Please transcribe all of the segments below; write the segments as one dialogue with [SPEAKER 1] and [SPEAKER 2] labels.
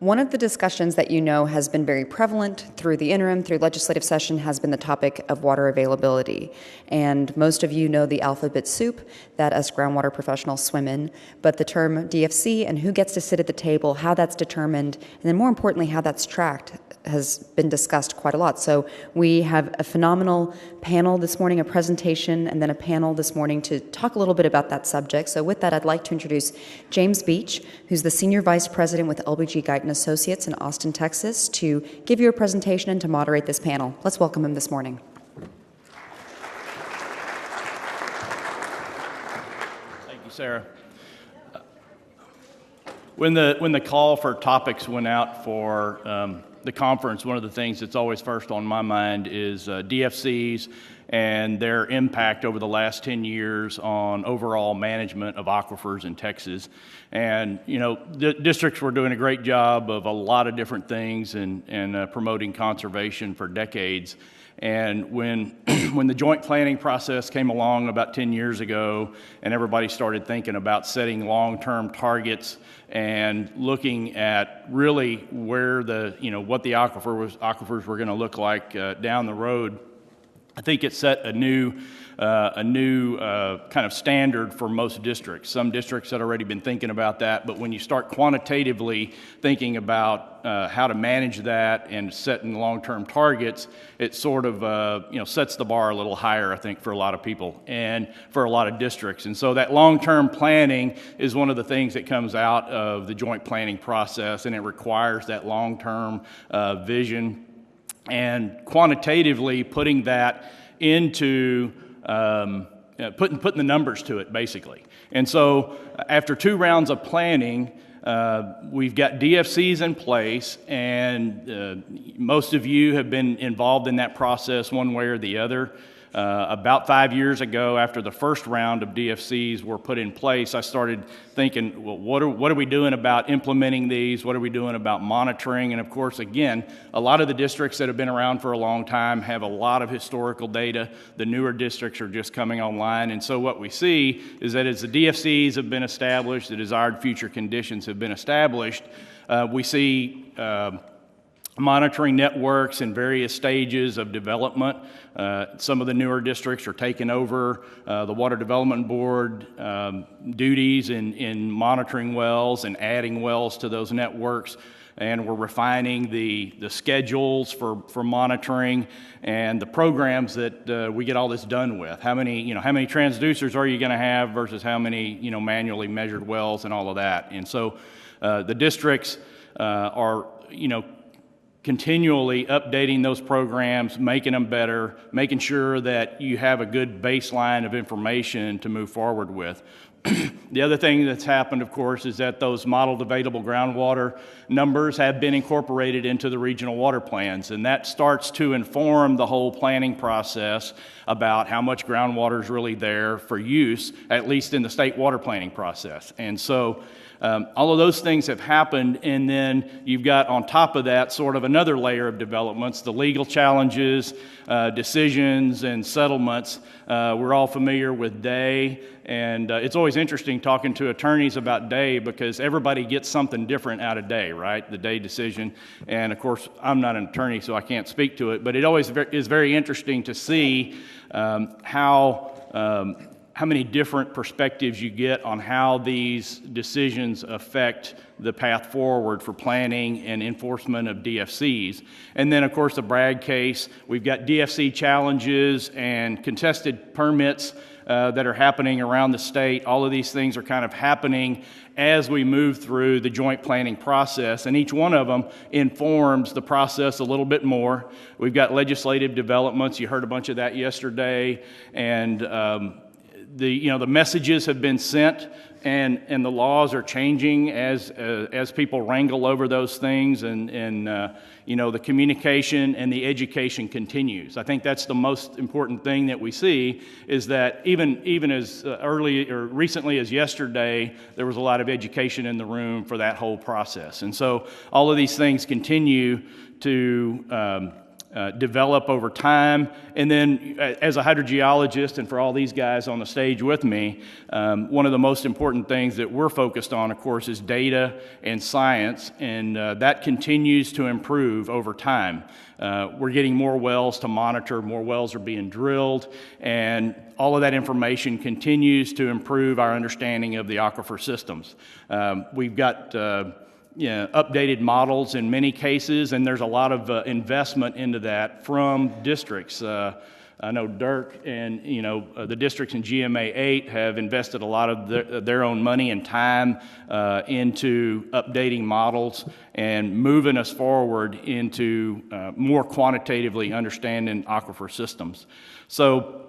[SPEAKER 1] One of the discussions that you know has been very prevalent through the interim, through legislative session, has been the topic of water availability. And most of you know the alphabet soup that us groundwater professionals swim in, but the term DFC and who gets to sit at the table, how that's determined, and then more importantly, how that's tracked has been discussed quite a lot. So we have a phenomenal panel this morning, a presentation, and then a panel this morning to talk a little bit about that subject. So with that, I'd like to introduce James Beach, who's the Senior Vice President with LBG-Guyton Associates in Austin, Texas, to give you a presentation and to moderate this panel. Let's welcome him this morning.
[SPEAKER 2] Thank you, Sarah. When the call for topics went out for the conference, one of the things that's always first on my mind is DFCs and their impact over the last 10 years on overall management of aquifers in Texas. And, you know, districts were doing a great job of a lot of different things and promoting conservation for decades. And when the joint planning process came along about 10 years ago and everybody started thinking about setting long-term targets and looking at really where what the aquifers were going to look like down the road, I think it set a new kind of standard for most districts. Some districts had already been thinking about that, but when you start quantitatively thinking about how to manage that and setting long-term targets, it sort of sets the bar a little higher, I think, for a lot of people and for a lot of districts. And so that long-term planning is one of the things that comes out of the joint planning process, and it requires that long-term vision and quantitatively putting that into putting the numbers to it, basically. And so after 2 rounds of planning, we've got DFCs in place, and most of you have been involved in that process one way or the other. About 5 years ago, after the first round of DFCs were put in place, I started thinking, well, what are we doing about implementing these? What are we doing about monitoring? And of course, again, a lot of the districts that have been around for a long time have a lot of historical data. The newer districts are just coming online. And so what we see is that as the DFCs have been established, the desired future conditions have been established, we see monitoring networks in various stages of development. Some of the newer districts are taking over the Water Development Board duties in monitoring wells and adding wells to those networks. And we're refining the schedules for monitoring and the programs that we get all this done with. How many transducers are you going to have versus how many manually measured wells and all of that. And so the districts are continually updating those programs, making them better, making sure that you have a good baseline of information to move forward with. The other thing that's happened, of course, is that those modeled available groundwater numbers have been incorporated into the regional water plans, and that starts to inform the whole planning process about how much groundwater is really there for use, at least in the state water planning process. And so all of those things have happened, and then you've got on top of that sort of another layer of developments, the legal challenges, decisions, and settlements. We're all familiar with DAY, and it's always interesting talking to attorneys about DAY because everybody gets something different out of DAY, right? The DAY decision. And of course, I'm not an attorney, so I can't speak to it, but it always is very interesting to see how many different perspectives you get on how these decisions affect the path forward for planning and enforcement of DFCs. And then, of course, the Bragg case, we've got DFC challenges and contested permits that are happening around the state. All of these things are kind of happening as we move through the joint planning process, and each one of them informs the process a little bit more. We've got legislative developments. You heard a bunch of that yesterday, and the messages have been sent, and the laws are changing as people wrangle over those things, and the communication and the education continues. I think that's the most important thing that we see is that even as early or recently as yesterday, there was a lot of education in the room for that whole process, and so all of these things continue to develop over time. And then as a hydrogeologist, and for all these guys on the stage with me, one of the most important things that we're focused on, of course, is data and science, and that continues to improve over time. We're getting more wells to monitor, more wells are being drilled, and all of that information continues to improve our understanding of the aquifer systems. We've got updated models in many cases, and there's a lot of investment into that from districts. I know Dirk and the districts in GMA 8 have invested a lot of their own money and time into updating models and moving us forward into more quantitatively understanding aquifer systems. So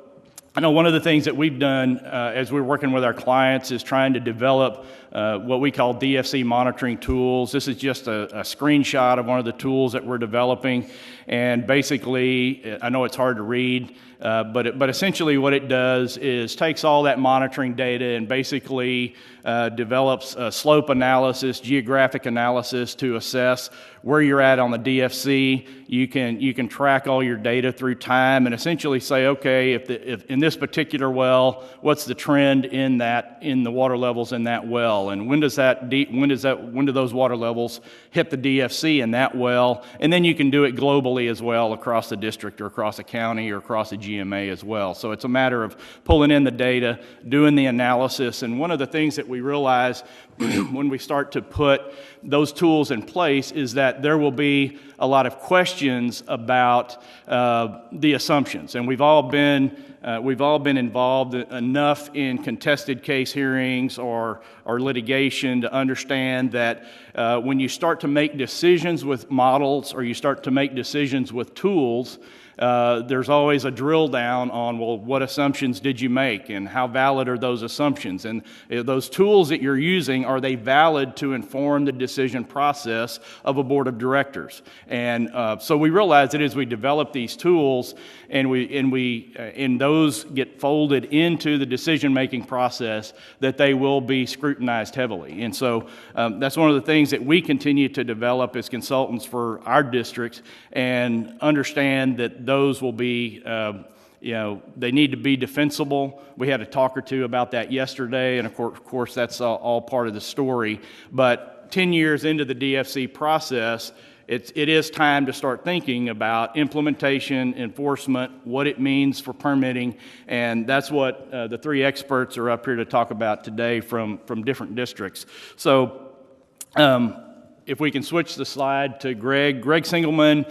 [SPEAKER 2] I know one of the things that we've done as we're working with our clients is trying to develop what we call DFC monitoring tools. This is just a screenshot of one of the tools that we're developing. And basically, I know it's hard to read, but essentially what it does is takes all that monitoring data and basically develops a slope analysis, geographic analysis to assess where you're at on the DFC. You can track all your data through time and essentially say, okay, if in this particular well, what's the trend in the water levels in that well, and when do those water levels hit the DFC in that well, and then you can do it globally as well across the district or across a county or across a GMA as well. So it's a matter of pulling in the data, doing the analysis, and one of the things that we realize when we start to put those tools in place is that there will be a lot of questions about the assumptions, and we've all been involved enough in contested case hearings or litigation to understand that when you start to make decisions with models or you start to make decisions with tools, there's always a drill down on, well, what assumptions did you make and how valid are those assumptions? And those tools that you're using, are they valid to inform the decision process of a board of directors? And so we realize that as we develop these tools and those get folded into the decision-making process, that they will be scrutinized heavily. And so that's one of the things that we continue to develop as consultants for our districts and understand that those will be, they need to be defensible. We had a talk or two about that yesterday, and of course that's all part of the story. But 10 years into the DFC process, it is time to start thinking about implementation, enforcement, what it means for permitting, and that's what the three experts are up here to talk about today from different districts. So if we can switch the slide to Gregg. Gregg Singelmann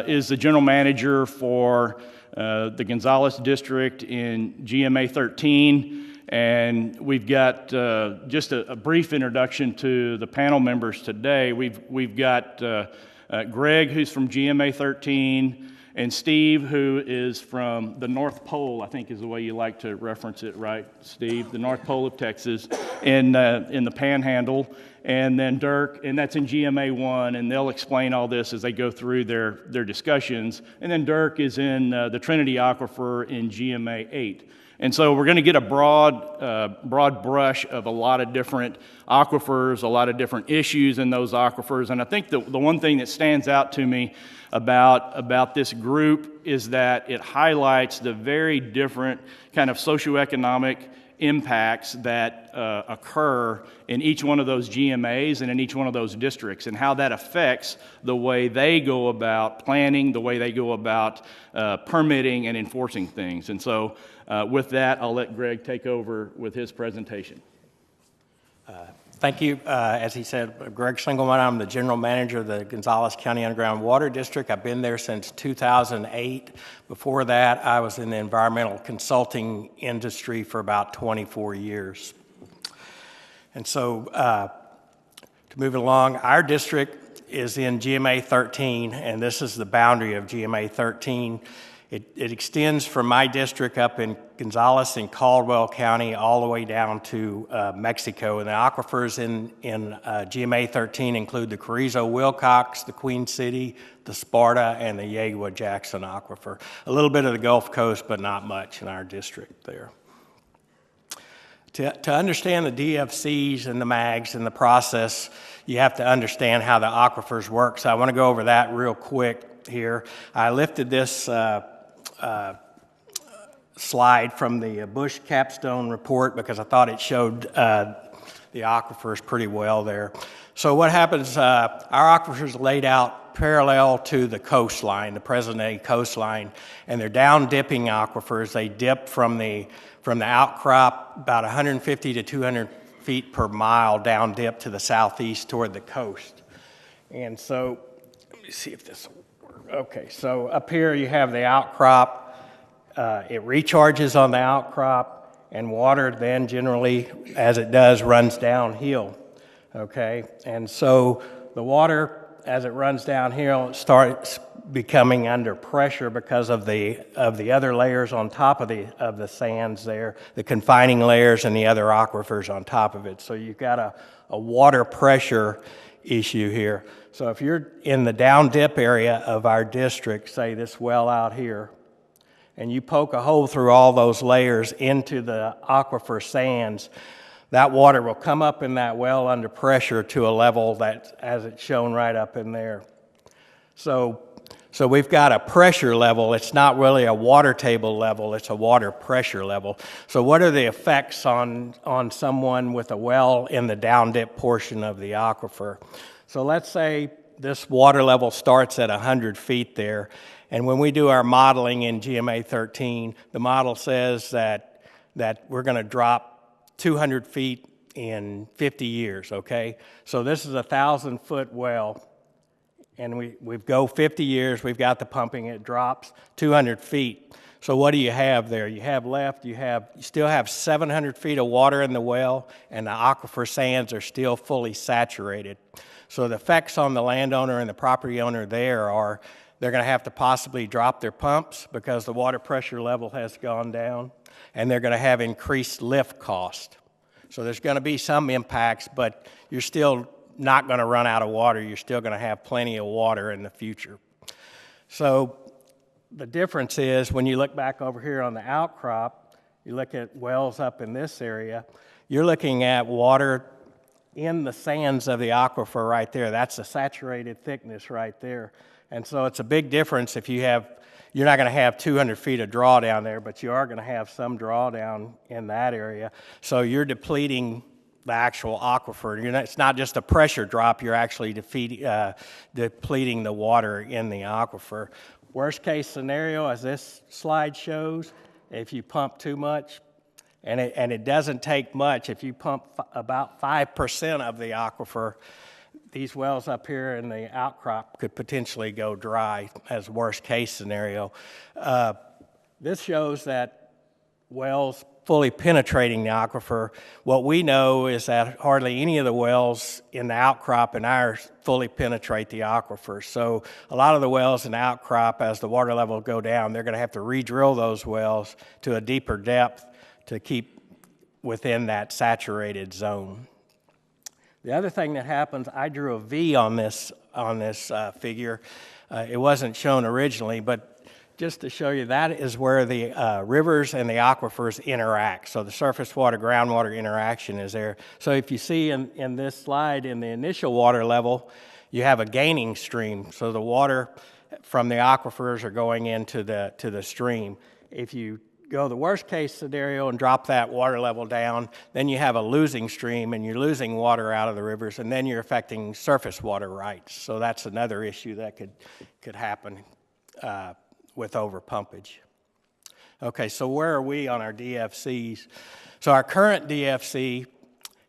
[SPEAKER 2] is the general manager for the Gonzales district in GMA 13. And we've got just a brief introduction to the panel members today. We've got Gregg, who's from GMA 13, and Steve, who is from the North Pole, I think is the way you like to reference it, right, Steve? The North Pole of Texas, in the Panhandle. And then Dirk, and that's in GMA 1, and they'll explain all this as they go through their discussions. And then Dirk is in the Trinity Aquifer in GMA 8. And so we're going to get a broad brush of a lot of different aquifers, a lot of different issues in those aquifers. And I think the one thing that stands out to me about this group is that it highlights the very different kind of socioeconomic impacts that occur in each one of those GMAs and in each one of those districts, and how that affects the way they go about planning, the way they go about permitting and enforcing things. And so with that, I'll let Gregg take over with his presentation.
[SPEAKER 3] Thank you. As he said, Gregg Single, I'm the general manager of the Gonzales County Underground Water District. I've been there since 2008. Before that, I was in the environmental consulting industry for about 24 years. And so, to move along, our district is in GMA 13, and this is the boundary of GMA 13. It extends from my district up in Gonzales and Caldwell County all the way down to Mexico. And the aquifers in GMA 13 include the Carrizo-Wilcox, the Queen City, the Sparta, and the Yegua-Jackson aquifer. A little bit of the Gulf Coast, but not much in our district there. To understand the DFCs and the MAGs and the process, you have to understand how the aquifers work. So I want to go over that real quick. here. I lifted this slide from the Bush capstone report because I thought it showed the aquifers pretty well there. So what happens, our aquifers are laid out parallel to the coastline, the present-day coastline, and they're down-dipping aquifers. They dip from the outcrop about 150 to 200 feet per mile down dip to the southeast toward the coast. And so, let me see if this will work. Okay, so up here you have the outcrop. It recharges on the outcrop, and water then generally, as it does, runs downhill. Okay, and so the water, as it runs downhill, starts becoming under pressure because of the other layers on top of the sands there, the confining layers and the other aquifers on top of it. So you've got a water pressure issue here. So if you're in the down dip area of our district, say this well out here, and you poke a hole through all those layers into the aquifer sands, that water will come up in that well under pressure to a level that, as it's shown right up in there. So we've got a pressure level. It's not really a water table level, it's a water pressure level. So what are the effects on someone with a well in the down dip portion of the aquifer? So let's say this water level starts at 100 feet there, and when we do our modeling in GMA 13, the model says that we're going to drop 200 feet in 50 years, okay? So this is a 1,000-foot well, and we go 50 years, we've got the pumping, it drops 200 feet. So what do you have there? You have left, you still have 700 feet of water in the well, and the aquifer sands are still fully saturated. So the effects on the landowner and the property owner there are they're going to have to possibly drop their pumps because the water pressure level has gone down, and they're going to have increased lift cost. So there's going to be some impacts, but you're still not going to run out of water. You're still going to have plenty of water in the future. So the difference is when you look back over here on the outcrop, you look at wells up in this area, you're looking at water in the sands of the aquifer right there. That's the saturated thickness right there. And so it's a big difference if you're not going to have 200 feet of drawdown there, but you are going to have some drawdown in that area. So you're depleting the actual aquifer. It's not just a pressure drop, you're actually depleting the water in the aquifer. Worst case scenario, as this slide shows, if you pump too much, and it doesn't take much, if you pump about 5% of the aquifer, these wells up here in the outcrop could potentially go dry as worst case scenario. This shows that wells fully penetrating the aquifer. What we know is that hardly any of the wells in the outcrop in ours fully penetrate the aquifer. So a lot of the wells in the outcrop, as the water level go down, they're going to have to re-drill those wells to a deeper depth to keep within that saturated zone. The other thing that happens, I drew a V on this figure. It wasn't shown originally, but just to show you, that is where the rivers and the aquifers interact. So the surface water, groundwater interaction is there. So if you see in this slide, in the initial water level, you have a gaining stream. So the water from the aquifers are going into the stream. If you go the worst case scenario and drop that water level down, then you have a losing stream and you're losing water out of the rivers, and then you're affecting surface water rights. So that's another issue that could happen with overpumpage. Okay, so where are we on our DFCs? So our current DFC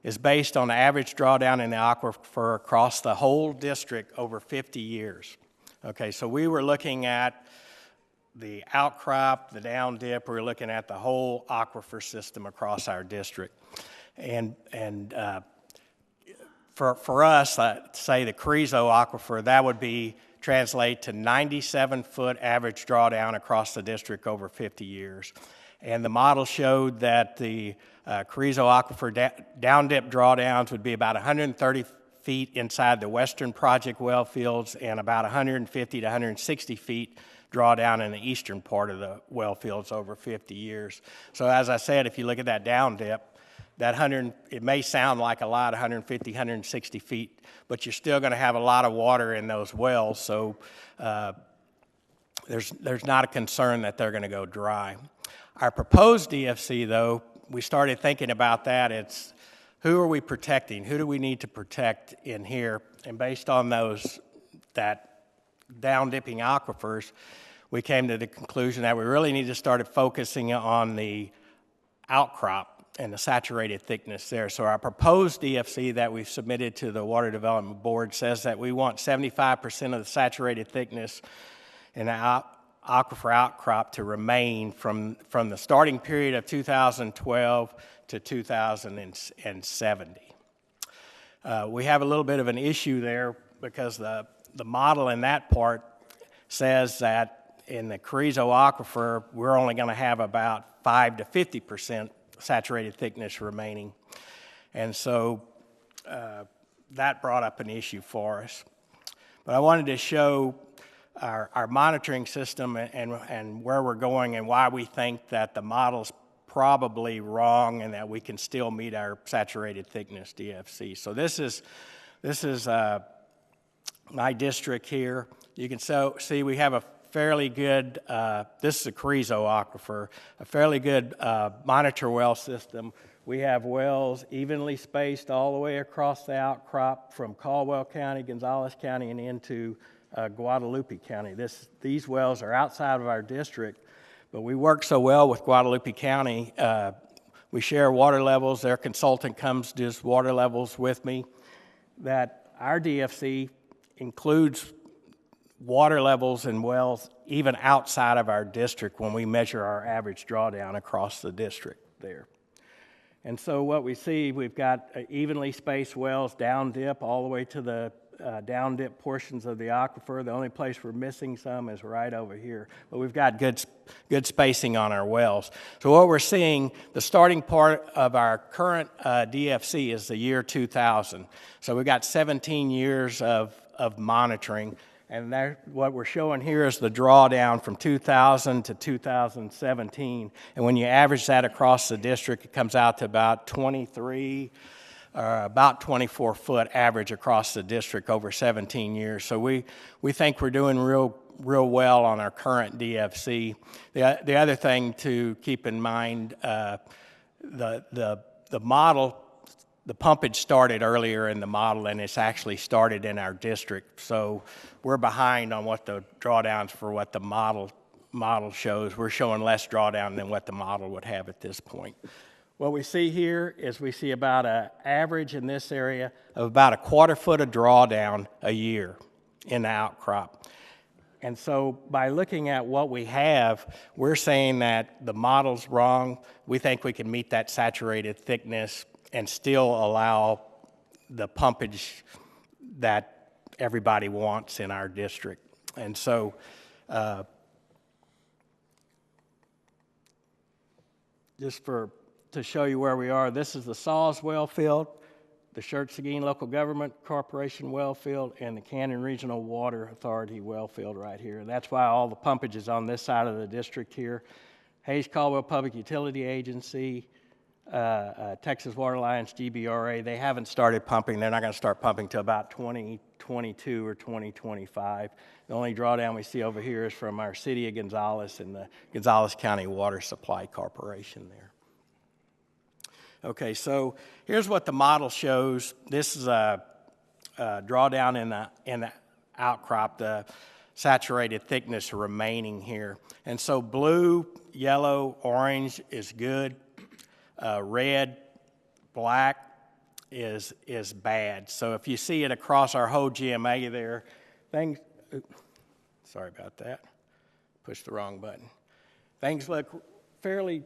[SPEAKER 3] is based on the average drawdown in the aquifer across the whole district over 50 years. Okay, so we were looking at the outcrop, the down dip, we're looking at the whole aquifer system across our district. And for us, say the Carrizo aquifer, that would translate to 97-foot average drawdown across the district over 50 years. And the model showed that the Carrizo aquifer down dip drawdowns would be about 130 feet inside the western project well fields and about 150 to 160 feet drawdown in the eastern part of the well fields over 50 years. So as I said, if you look at that down dip, it may sound like a lot, 150, 160 feet, but you're still going to have a lot of water in those wells. So there's not a concern that they're going to go dry. Our proposed DFC, though, we started thinking about that. It's who are we protecting? Who do we need to protect in here? And based on that down-dipping aquifers, we came to the conclusion that we really need to start focusing on the outcrop and the saturated thickness there. So our proposed DFC that we've submitted to the Water Development Board says that we want 75% of the saturated thickness in the aquifer outcrop to remain from the starting period of 2012 to 2070. We have a little bit of an issue there because the model in that part says that in the Carrizo Aquifer, we're only going to have about 5 to 50% saturated thickness remaining. And so that brought up an issue for us. But I wanted to show our monitoring system and where we're going and why we think that the model's probably wrong and that we can still meet our saturated thickness DFC. So this is my district here. You can see we have a fairly good, this is a Carrizo Aquifer, a fairly good monitor well system. We have wells evenly spaced all the way across the outcrop from Caldwell County, Gonzales County, and into Guadalupe County. These wells are outside of our district, but we work so well with Guadalupe County. We share water levels. Their consultant comes, does water levels with me, that our DFC includes water levels and wells even outside of our district when we measure our average drawdown across the district there. And so what we see, we've got evenly spaced wells down dip all the way to the down dip portions of the aquifer. The only place we're missing some is right over here, but we've got good spacing on our wells. So what we're seeing, the starting part of our current DFC is the year 2000. So we've got 17 years of monitoring. And what we're showing here is the drawdown from 2000 to 2017. And when you average that across the district, it comes out to about 23, about 24 foot average across the district over 17 years. So we think we're doing real well on our current DFC. The other thing to keep in mind, the model, the pumpage started earlier in the model, and it's actually started in our district. So we're behind on what the drawdowns for what the model shows. We're showing less drawdown than what the model would have at this point. What we see here is we see about an average in this area of about a quarter foot of drawdown a year in the outcrop. And so by looking at what we have, we're saying that the model's wrong. We think we can meet that saturated thickness and still allow the pumpage that everybody wants in our district. And so just to show you where we are, this is the Saws well field, the Schertz-Seguin Local Government Corporation well field, and the Canyon Regional Water Authority well field right here. That's why all the pumpage is on this side of the district here. Hayes-Caldwell Public Utility Agency, Texas Water Alliance, GBRA, they haven't started pumping. They're not going to start pumping till about 2022 or 2025. The only drawdown we see over here is from our city of Gonzales and the Gonzales County Water Supply Corporation there. Okay, so here's what the model shows. This is a drawdown in the outcrop, the saturated thickness remaining here. And so blue, yellow, orange is good. Red, black is bad. So if you see it across our whole GMA there, sorry about that, pushed the wrong button. Things look fairly,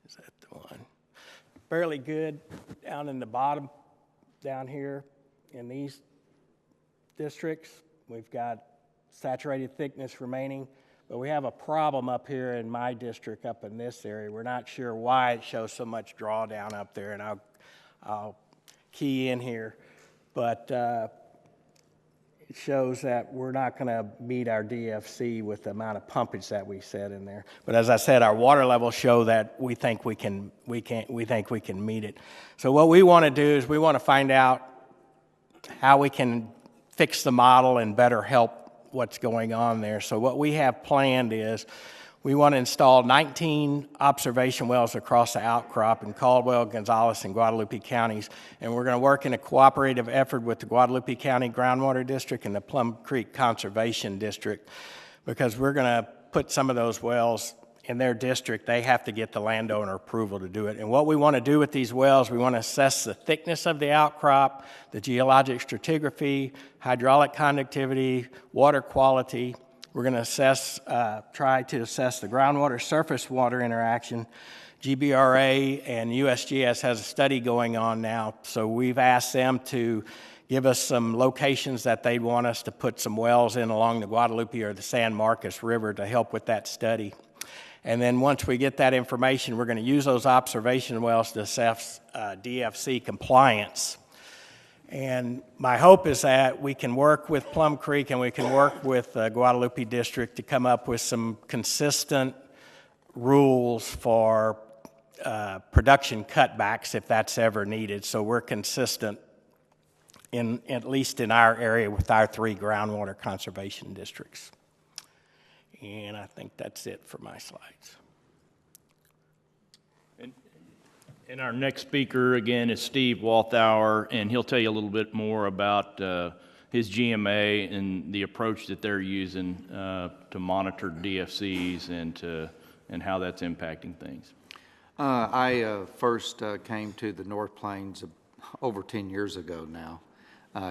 [SPEAKER 3] is that the one? Fairly good down in the bottom, down here in these districts. We've got saturated thickness remaining. But we have a problem up here in my district, up in this area. We're not sure why it shows so much drawdown up there, and I'll key in here. But it shows that we're not going to meet our DFC with the amount of pumpage that we set in there. But as I said, our water levels show that we think we can meet it. So what we want to do is we want to find out how we can fix the model and better help what's going on there. So what we have planned is we want to install 19 observation wells across the outcrop in Caldwell, Gonzales, and Guadalupe counties, and we're going to work in a cooperative effort with the Guadalupe County Groundwater District and the Plum Creek Conservation District, because we're going to put some of those wells in their district. They have to get the landowner approval to do it. And what we want to do with these wells, we want to assess the thickness of the outcrop, the geologic stratigraphy, hydraulic conductivity, water quality. We're going to try to assess the groundwater surface water interaction. GBRA and USGS has a study going on now, so we've asked them to give us some locations that they want us to put some wells in along the Guadalupe or the San Marcos River to help with that study. And then once we get that information, we're going to use those observation wells to assess DFC compliance. And my hope is that we can work with Plum Creek and we can work with the Guadalupe District to come up with some consistent rules for production cutbacks if that's ever needed. So we're consistent, at least in our area, with our 3 groundwater conservation districts. And I think that's it for my slides.
[SPEAKER 2] And our next speaker, again, is Steve Walthour, and he'll tell you a little bit more about his GMA and the approach that they're using to monitor DFCs and how that's impacting things.
[SPEAKER 4] I first came to the North Plains over 10 years ago now.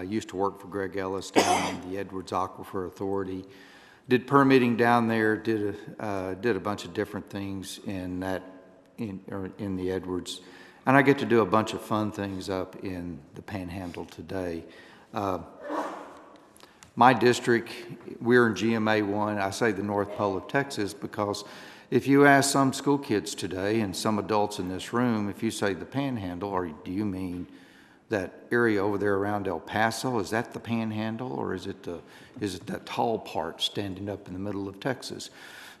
[SPEAKER 4] Used to work for Greg Ellis down in the Edwards Aquifer Authority. Did permitting down there, did a bunch of different things in the Edwards, and I get to do a bunch of fun things up in the Panhandle today. My district, we're in GMA 1. I say the North Pole of Texas because if you ask some school kids today and some adults in this room, if you say the Panhandle, or do you mean that area over there around El Paso, is that the Panhandle, or is it that tall part standing up in the middle of Texas?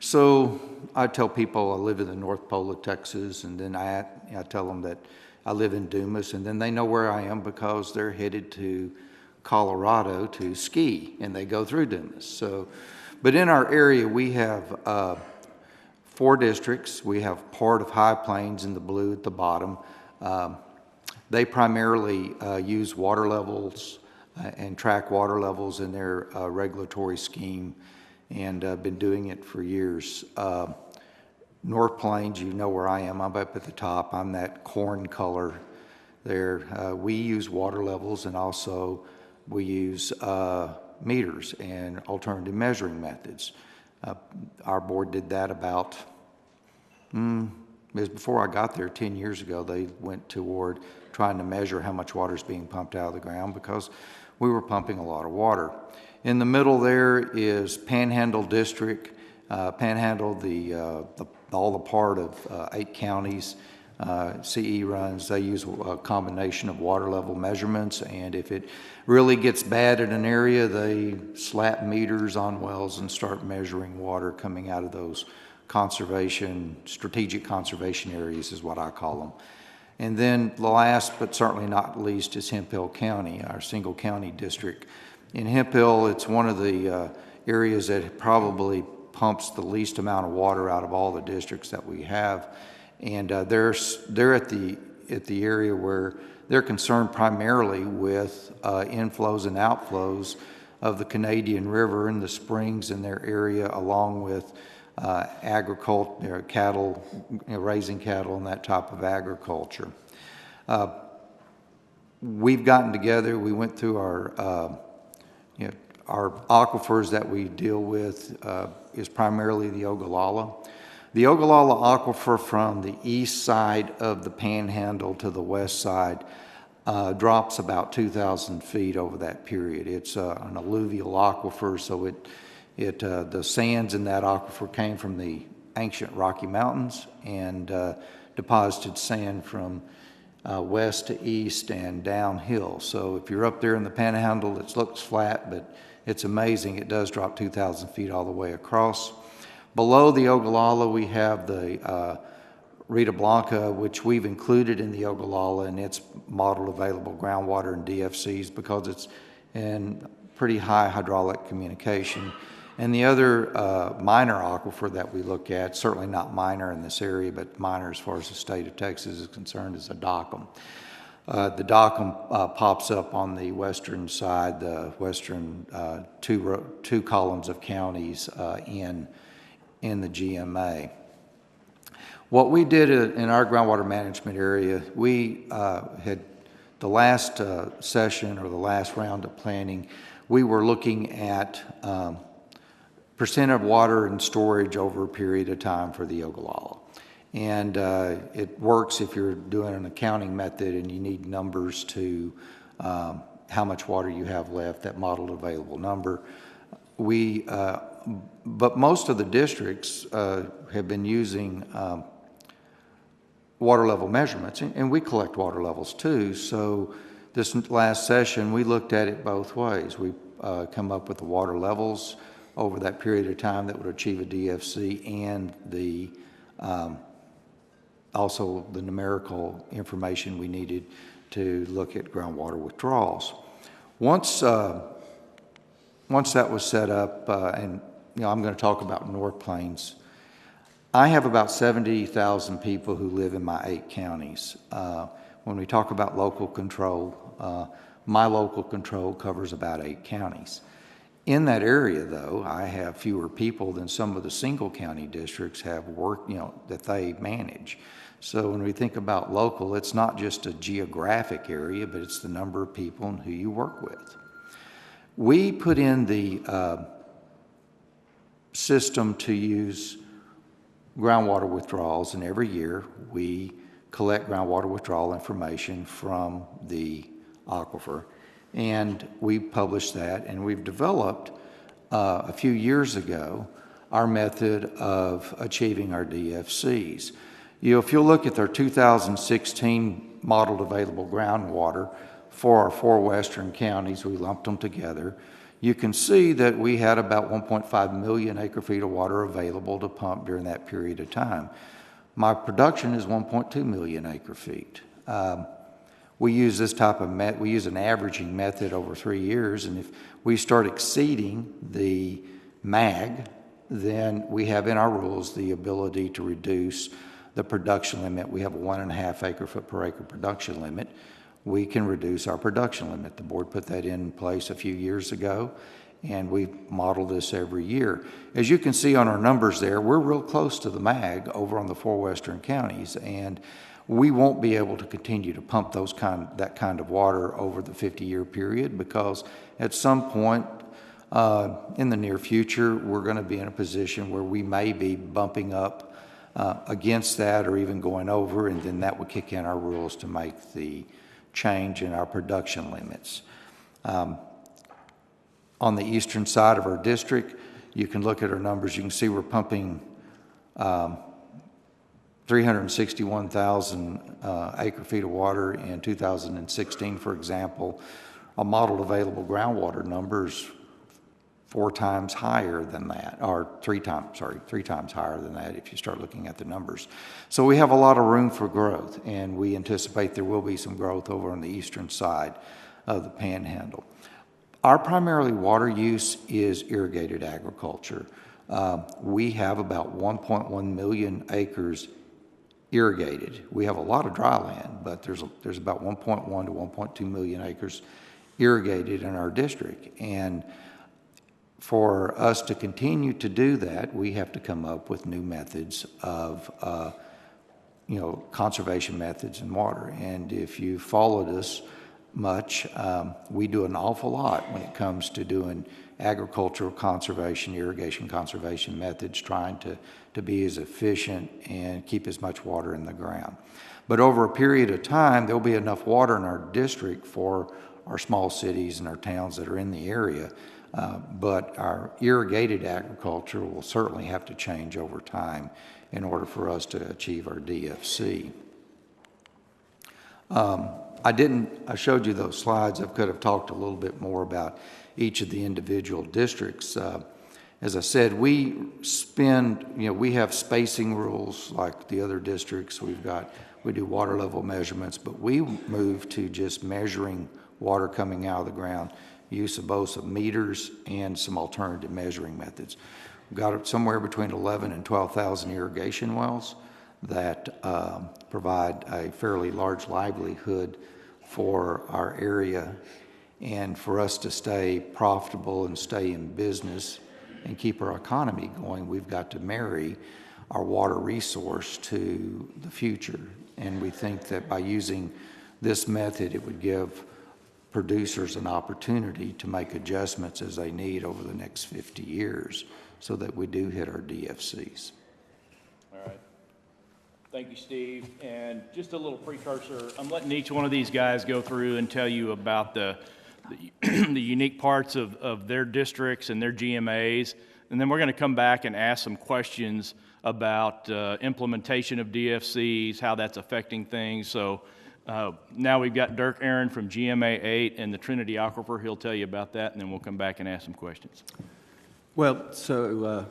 [SPEAKER 4] So I tell people I live in the North Pole of Texas, and then I tell them that I live in Dumas, and then they know where I am because they're headed to Colorado to ski, and they go through Dumas. So, but in our area, we have 4 districts. We have part of High Plains in the blue at the bottom. They primarily use water levels and track water levels in their regulatory scheme, and been doing it for years. North Plains, you know where I am. I'm up at the top. I'm that corn color there. We use water levels, and also we use meters and alternative measuring methods. Our board did that about, it was before I got there 10 years ago. They went toward trying to measure how much water is being pumped out of the ground because we were pumping a lot of water. In the middle there is Panhandle District. Panhandle, all the part of 8 counties. CE runs, they use a combination of water level measurements, and if it really gets bad in an area, they slap meters on wells and start measuring water coming out of those strategic conservation areas is what I call them. And then last but certainly not least is Hemphill County, our single county district. In Hemphill, it's one of the areas that probably pumps the least amount of water out of all the districts that we have. And they're at the area where they're concerned primarily with inflows and outflows of the Canadian River and the springs in their area, along with agriculture, cattle, raising cattle and that type of agriculture. We've gotten together. We went through our aquifers that we deal with is primarily the Ogallala. The Ogallala Aquifer from the east side of the Panhandle to the west side drops about 2,000 feet over that period. It's an alluvial aquifer, so the sands in that aquifer came from the ancient Rocky Mountains and deposited sand from west to east and downhill. So if you're up there in the Panhandle, it looks flat, but it's amazing. It does drop 2,000 feet all the way across. Below the Ogallala, we have the Rita Blanca, which we've included in the Ogallala, and it's model available groundwater and DFCs because it's in pretty high hydraulic communication. And the other minor aquifer that we look at, certainly not minor in this area, but minor as far as the state of Texas is concerned, is the Dockham. The Dockham pops up on the western side, the western two columns of counties in the GMA. What we did in our groundwater management area, we had the last session or the last round of planning, we were looking at percent of water and storage over a period of time for the Ogallala. And it works if you're doing an accounting method and you need numbers to how much water you have left, that modeled available number. But most of the districts have been using water level measurements, and we collect water levels too. So this last session, we looked at it both ways. We come up with the water levels over that period of time that would achieve a DFC, and the also the numerical information we needed to look at groundwater withdrawals. Once that was set up, and I'm going to talk about North Plains. I have about 70,000 people who live in my 8 counties. When we talk about local control, my local control covers about 8 counties. In that area, though, I have fewer people than some of the single county districts have work, that they manage. So when we think about local, it's not just a geographic area, but it's the number of people and who you work with. We put in the system to use groundwater withdrawals, and every year we collect groundwater withdrawal information from the aquifer, and we publish that, and we've developed a few years ago our method of achieving our DFCs. If you look at their 2016 modeled available groundwater for our 4 western counties, we lumped them together. You can see that we had about 1.5 million acre-feet of water available to pump during that period of time. My production is 1.2 million acre-feet. We use this type of we use an averaging method over 3 years, and if we start exceeding the MAG, then we have in our rules the ability to reduce the production limit. We have a 1.5 acre-foot per acre production limit. We can reduce our production limit. The board put that in place a few years ago, and we model this every year. As you can see on our numbers there, we're real close to the MAG over on the 4 western counties, and we won't be able to continue to pump that kind of water over the 50-year period, because at some point in the near future, we're going to be in a position where we may be bumping up against that or even going over, and then that would kick in our rules to make the change in our production limits. On the eastern side of our district, you can look at our numbers. You can see we're pumping 361,000 acre-feet of water in 2016, for example. A modeled available groundwater numbers 4 times higher than that, or 3 times higher than that if you start looking at the numbers. So we have a lot of room for growth, and we anticipate there will be some growth over on the eastern side of the Panhandle. Our primarily water use is irrigated agriculture. We have about 1.1 million acres irrigated. We have a lot of dry land, but there's about 1.1 to 1.2 million acres irrigated in our district. And for us to continue to do that, we have to come up with new methods of, conservation methods in water. And if you followed us much, we do an awful lot when it comes to doing agricultural conservation, irrigation conservation methods, trying to be as efficient and keep as much water in the ground. But over a period of time, there'll be enough water in our district for our small cities and our towns that are in the area. But our irrigated agriculture will certainly have to change over time in order for us to achieve our DFC. I showed you those slides. I could have talked a little bit more about each of the individual districts. As I said, we have spacing rules like the other districts. We do water level measurements, but we move to just measuring water coming out of the ground. use of both some meters and some alternative measuring methods. We've got somewhere between 11 and 12,000 irrigation wells that provide a fairly large livelihood for our area. And for us to stay profitable and stay in business and keep our economy going, we've got to marry our water resource to the future. And we think that by using this method, it would give producers an opportunity to make adjustments as they need over the next 50 years so that we do hit our DFCs.
[SPEAKER 2] All right. Thank you, Steve. And just a little precursor, I'm letting each one of these guys go through and tell you about the unique parts of their districts and their GMAs. And then we're going to come back and ask some questions about implementation of DFCs, how that's affecting things. So now we've got Dirk Aaron from GMA 8 and the Trinity Aquifer. He'll tell you about that, and then we'll come back and ask some questions.
[SPEAKER 5] Well, so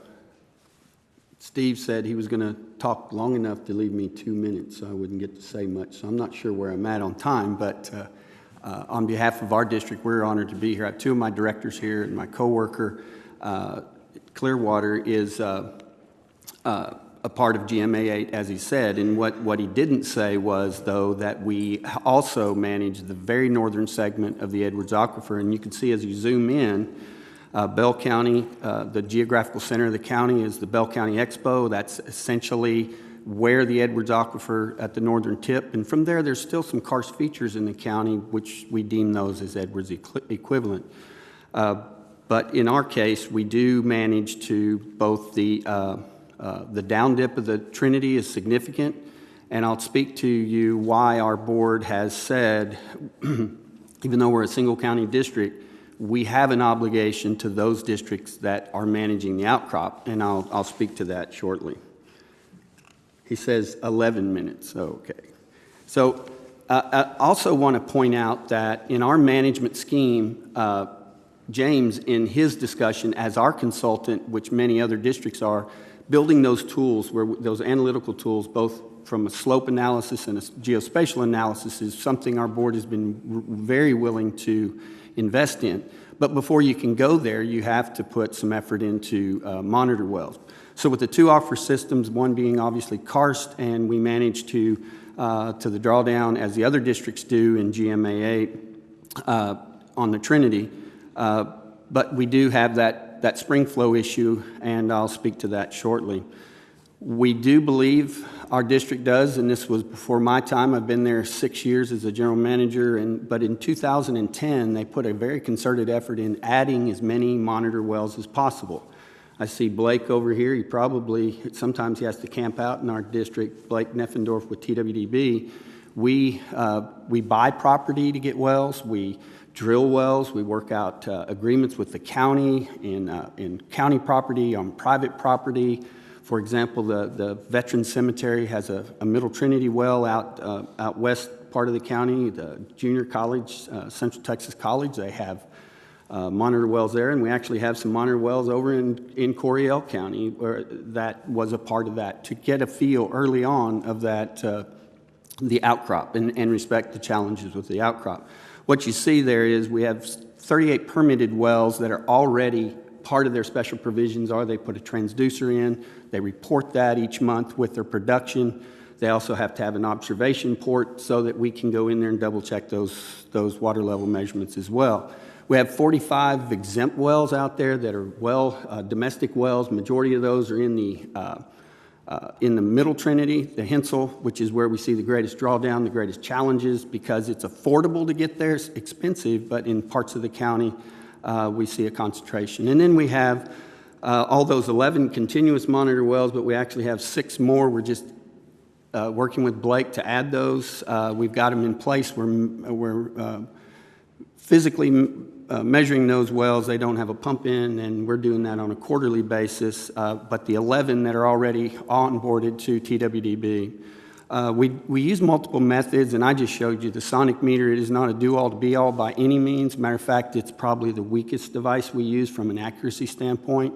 [SPEAKER 5] Steve said he was going to talk long enough to leave me 2 minutes, so I wouldn't get to say much. So I'm not sure where I'm at on time, but on behalf of our district, we're honored to be here. I have two of my directors here, and my coworker, Clearwater, is a part of GMA 8, as he said. And what he didn't say was, though, that we also manage the very northern segment of the Edwards Aquifer. And you can see as you zoom in, Bell County, the geographical center of the county is the Bell County Expo. That's essentially where the Edwards Aquifer at the northern tip. And from there, there's still some karst features in the county, which we deem those as Edwards equivalent. But in our case, we do manage to both the down dip of the Trinity is significant, and I'll speak to you why our board has said, even though we're a single county district, we have an obligation to those districts that are managing the outcrop, and I'll speak to that shortly. He says 11 minutes, okay. So I also want to point out that in our management scheme, James, in his discussion as our consultant, which many other districts are, building those tools, those analytical tools, both from a slope analysis and a geospatial analysis, is something our board has been very willing to invest in. But before you can go there, you have to put some effort into monitor wells. So with the two aquifer systems, one being obviously karst, and we manage to the drawdown, as the other districts do in GMA 8 on the Trinity, but we do have that spring flow issue, and I'll speak to that shortly. We do believe, our district does, and this was before my time. I've been there 6 years as a general manager, but in 2010, they put a very concerted effort in adding as many monitor wells as possible. I see Blake over here. Sometimes he has to camp out in our district, Blake Neffendorf with TWDB. We buy property to get wells. We drill wells. We work out agreements with the county in county property, on private property. For example, the Veterans Cemetery has a Middle Trinity well out west part of the county. The junior college, Central Texas College, they have monitor wells there, and we actually have some monitor wells over in Coryell County where that was a part of that, to get a feel early on of that, the outcrop, and respect the challenges with the outcrop. What you see there is we have 38 permitted wells that are already part of their special provisions are they put a transducer in, they report that each month with their production. They also have to have an observation port so that we can go in there and double check those water level measurements as well. We have 45 exempt wells out there that are domestic wells. Majority of those are in the Middle Trinity, the Hensel, which is where we see the greatest drawdown, the greatest challenges, because it's affordable to get there. It's expensive, but in parts of the county, we see a concentration. And then we have all those 11 continuous monitor wells, but we actually have 6 more. We're just working with Blake to add those. We've got them in place. We're physically measuring those wells. They don't have a pump in, and we're doing that on a quarterly basis. But the 11 that are already onboarded to TWDB, we use multiple methods, and I just showed you the sonic meter. It is not a do-all to be-all by any means. Matter of fact, it's probably the weakest device we use from an accuracy standpoint.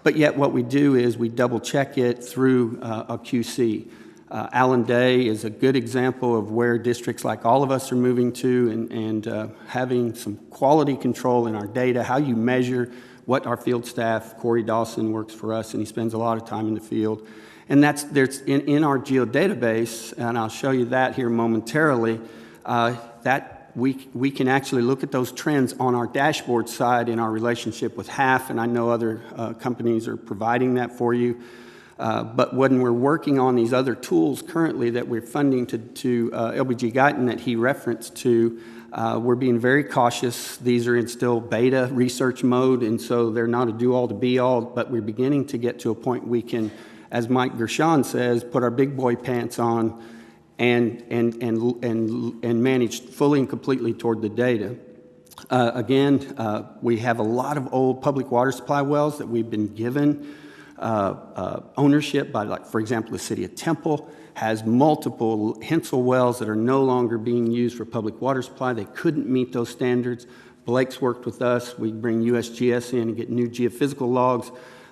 [SPEAKER 5] But yet what we do is we double-check it through a QC. Allendale is a good example of where districts like all of us are moving to, and having some quality control in our data, how you measure what our field staff, Corey Dawson works for us, and he spends a lot of time in the field. And there's in our geodatabase, and I'll show you that here momentarily, that we can actually look at those trends on our dashboard side in our relationship with HAF, and I know other companies are providing that for you. But when we're working on these other tools currently that we're funding to LBG-Guyton that he referenced to, we're being very cautious. These are in still beta research mode, and so they're not a do-all to be-all, but we're beginning to get to a point we can, as Mike Gershon says, put our big boy pants on and manage fully and completely toward the data. Again, we have a lot of old public water supply wells that we've been given ownership by, like, for example, the city of Temple has multiple Hensel wells that are no longer being used for public water supply. They couldn't meet those standards. Blake's worked with us. We bring USGS in and get new geophysical logs.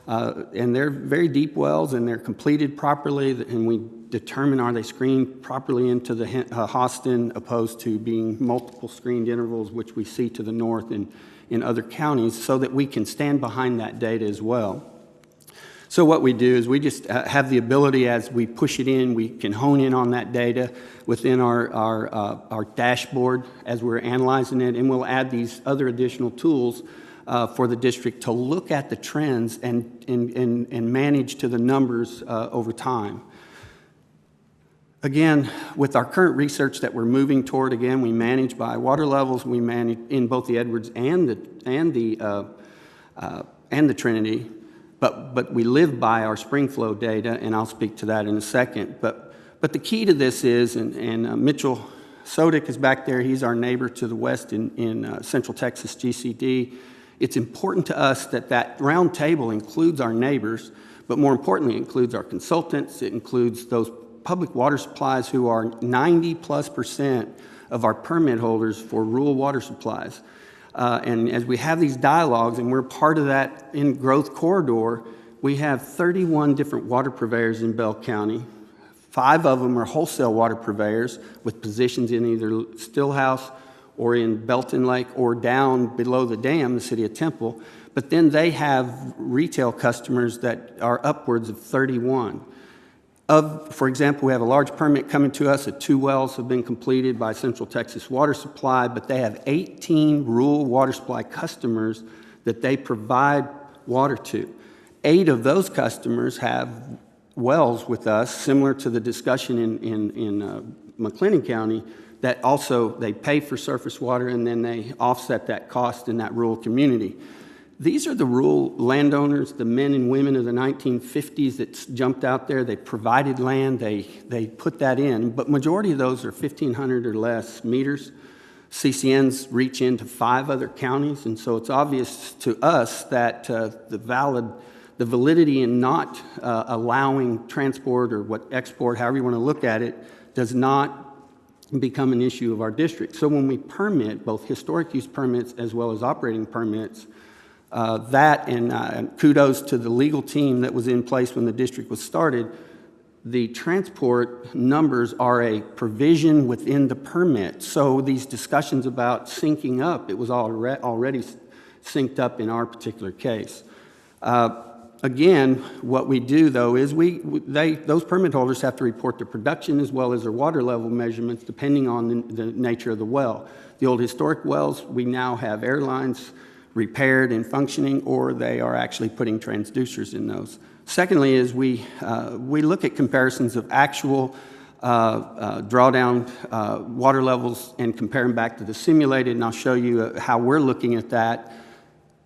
[SPEAKER 5] And they're very deep wells, and they're completed properly, and we determine are they screened properly into the Austin, opposed to being multiple screened intervals, which we see to the north and in other counties, so that we can stand behind that data as well. So what we do is we just have the ability, as we push it in, we can hone in on that data within our dashboard as we're analyzing it, and we'll add these other additional tools for the district to look at the trends and manage to the numbers over time. Again, with our current research that we're moving toward, again, we manage by water levels. We manage in both the Edwards and the Trinity. But we live by our spring flow data, and I'll speak to that in a second. But the key to this is, and Mitchell Sodick is back there. He's our neighbor to the west in Central Texas GCD. It's important to us that round table includes our neighbors, but more importantly, it includes our consultants. It includes those public water supplies who are 90+% of our permit holders for rural water supplies. And as we have these dialogues, and we're part of that in growth corridor, we have 31 different water purveyors in Bell County. 5 of them are wholesale water purveyors with positions in either Stillhouse or in Belton Lake or down below the dam, the city of Temple. But then they have retail customers that are upwards of 31. For example, we have a large permit coming to us that 2 wells have been completed by Central Texas Water Supply, but they have 18 rural water supply customers that they provide water to. 8 of those customers have wells with us, similar to the discussion in McLennan County, that also they pay for surface water and then they offset that cost in that rural community. These are the rural landowners, the men and women of the 1950s that jumped out there. They provided land, they put that in, but majority of those are 1,500 or less meters. CCNs reach into 5 other counties, and so it's obvious to us that the validity in not allowing transport or what export, however you want to look at it, does not become an issue of our district. So when we permit both historic use permits as well as operating permits, kudos to the legal team that was in place when the district was started, the transport numbers are a provision within the permit. So these discussions about syncing up, it was already synced up in our particular case. Again, what we do, though, is those permit holders have to report their production as well as their water level measurements depending on the nature of the well. The old historic wells, we now have airlines repaired and functioning, or they are actually putting transducers in those. Secondly is we look at comparisons of actual drawdown water levels and compare them back to the simulated, and I'll show you how we're looking at that.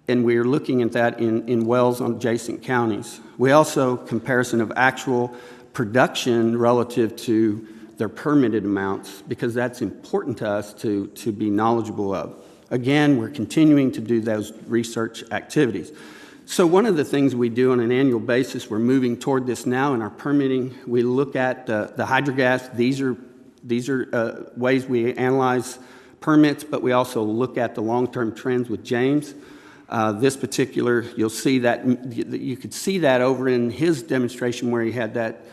[SPEAKER 5] And we're looking at that in wells on adjacent counties. We also comparison of actual production relative to their permitted amounts, because that's important to us to be knowledgeable of. Again, we're continuing to do those research activities. So one of the things we do on an annual basis, we're moving toward this now in our permitting. We look at the hydrogas. These are ways we analyze permits, but we also look at the long-term trends with James. This particular, you'll see that, you could see that over in his demonstration where he had that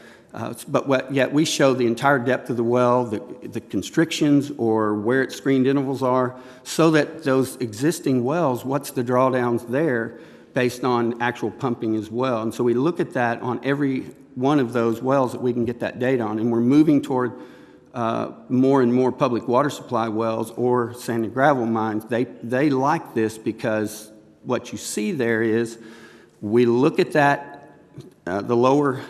[SPEAKER 5] Yet we show the entire depth of the well, the constrictions or where its screened intervals are, so that those existing wells, what's the drawdowns there based on actual pumping as well. And so we look at that on every one of those wells that we can get that data on, and we're moving toward more and more public water supply wells or sand and gravel mines. They like this because what you see there is we look at that, the lower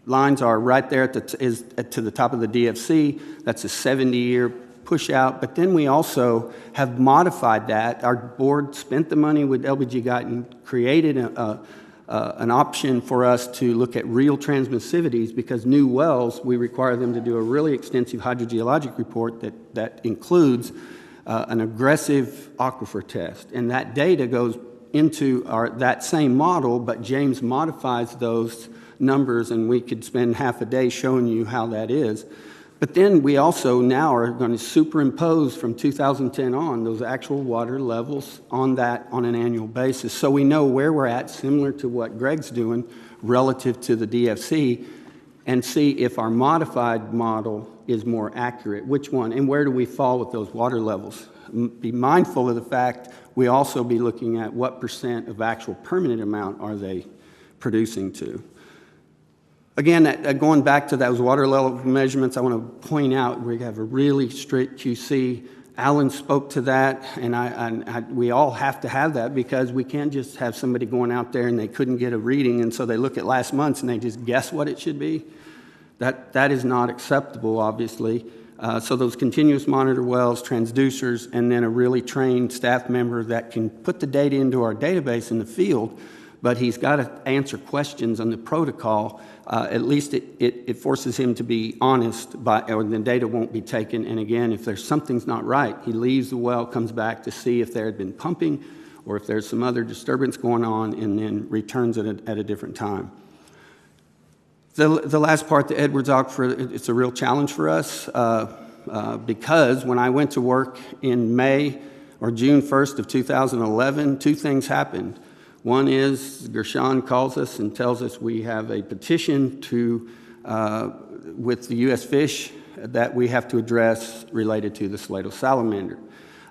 [SPEAKER 5] lines are right there to the top of the DFC. That's a 70-year push out, but then we also have modified that. Our board spent the money with LBG-Guyton, created an option for us to look at real transmissivities, because new wells, we require them to do a really extensive hydrogeologic report that includes an aggressive aquifer test. And that data goes into that same model, but James modifies those numbers, and we could spend half a day showing you how that is. But then we also now are going to superimpose from 2010 on those actual water levels on that on an annual basis. So we know where we're at, similar to what Gregg's doing relative to the DFC, and see if our modified model is more accurate. Which one, and where do we fall with those water levels? Be mindful of the fact we also be looking at what % of actual permanent amount are they producing to. Again, going back to those water level measurements, I want to point out we have a really strict QC. Alan spoke to that, and we all have to have that, because we can't just have somebody going out there and they couldn't get a reading, and so they look at last month's and they just guess what it should be. That is not acceptable, obviously. So those continuous monitor wells, transducers, and then a really trained staff member that can put the data into our database in the field, but he's got to answer questions on the protocol. At least it forces him to be honest, or the data won't be taken. And again, if there's something's not right, he leaves the well, comes back to see if there had been pumping or if there's some other disturbance going on, and then returns it at a different time. The last part, the Edwards Aquifer, it's a real challenge for us because when I went to work in May or June 1st of 2011, two things happened. One is Gershon calls us and tells us we have a petition with the U.S. Fish that we have to address related to the Salado salamander.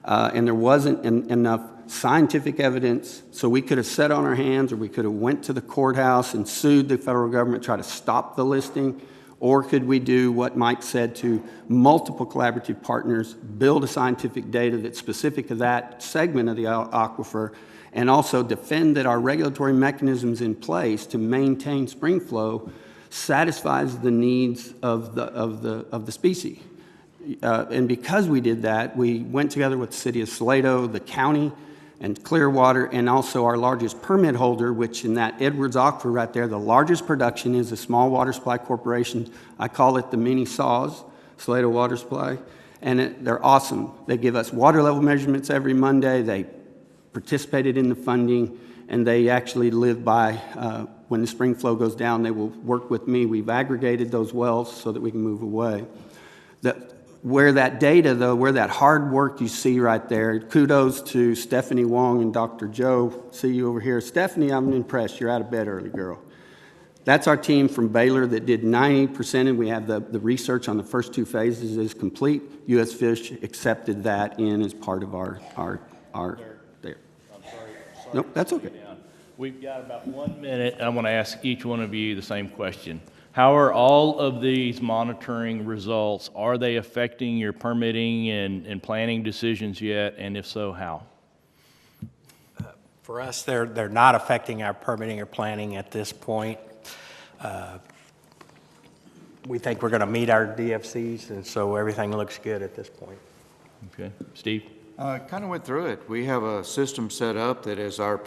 [SPEAKER 5] And there wasn't enough scientific evidence, so we could have sat on our hands, or we could have went to the courthouse and sued the federal government, try to stop the listing, or could we do what Mike said to multiple collaborative partners, build a scientific data that's specific to that segment of the aquifer, and also defend that our regulatory mechanisms in place to maintain spring flow satisfies the needs of the species. And because we did that, we went together with the city of Salado, the county, and Clearwater, and also our largest permit holder, which in that Edwards Aquifer right there, the largest production is a small water supply corporation. I call it the mini SAWS, Salado Water Supply, and they're awesome. They give us water level measurements every Monday. They participated in the funding, and they actually live by, when the spring flow goes down, they will work with me. We've aggregated those wells so that we can move away. Where that data, though, where that hard work you see right there, kudos to Stephanie Wong and Dr. Joe. See you over here. Stephanie, I'm impressed. You're out of bed early, girl. That's our team from Baylor that did 90%, and we have the research on the first two phases is complete. U.S. Fish accepted that in as part of our there.
[SPEAKER 2] I'm sorry.
[SPEAKER 5] Nope, that's okay.
[SPEAKER 2] We've got about 1 minute. I want to ask each one of you the same question. How are all of these monitoring results, are they affecting your permitting and planning decisions yet? And if so, how?
[SPEAKER 3] For us, they're not affecting our permitting or planning at this point. We think we're going to meet our DFCs, and so everything looks good at this point.
[SPEAKER 2] Okay. Steve?
[SPEAKER 4] Kind of went through it. We have a system set up that as our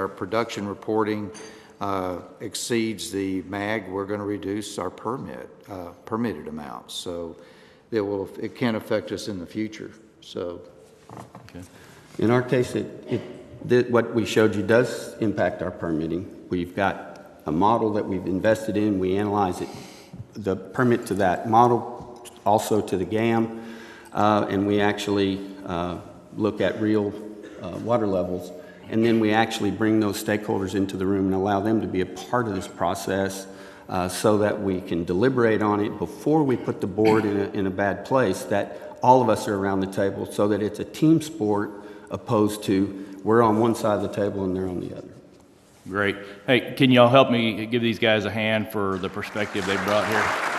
[SPEAKER 4] production reporting exceeds the MAG, we're going to reduce our permitted amounts. So it can affect us in the future. So,
[SPEAKER 2] okay.
[SPEAKER 5] In our case, what we showed you does impact our permitting. We've got a model that we've invested in. We analyze it, the permit to that model, also to the GAM, and we actually look at real water levels. and then we actually bring those stakeholders into the room and allow them to be a part of this process so that we can deliberate on it before we put the board in a bad place, that all of us are around the table so that it's a team sport opposed to we're on one side of the table and they're on the other.
[SPEAKER 2] Great. Hey, can y'all help me give these guys a hand for the perspective they brought here?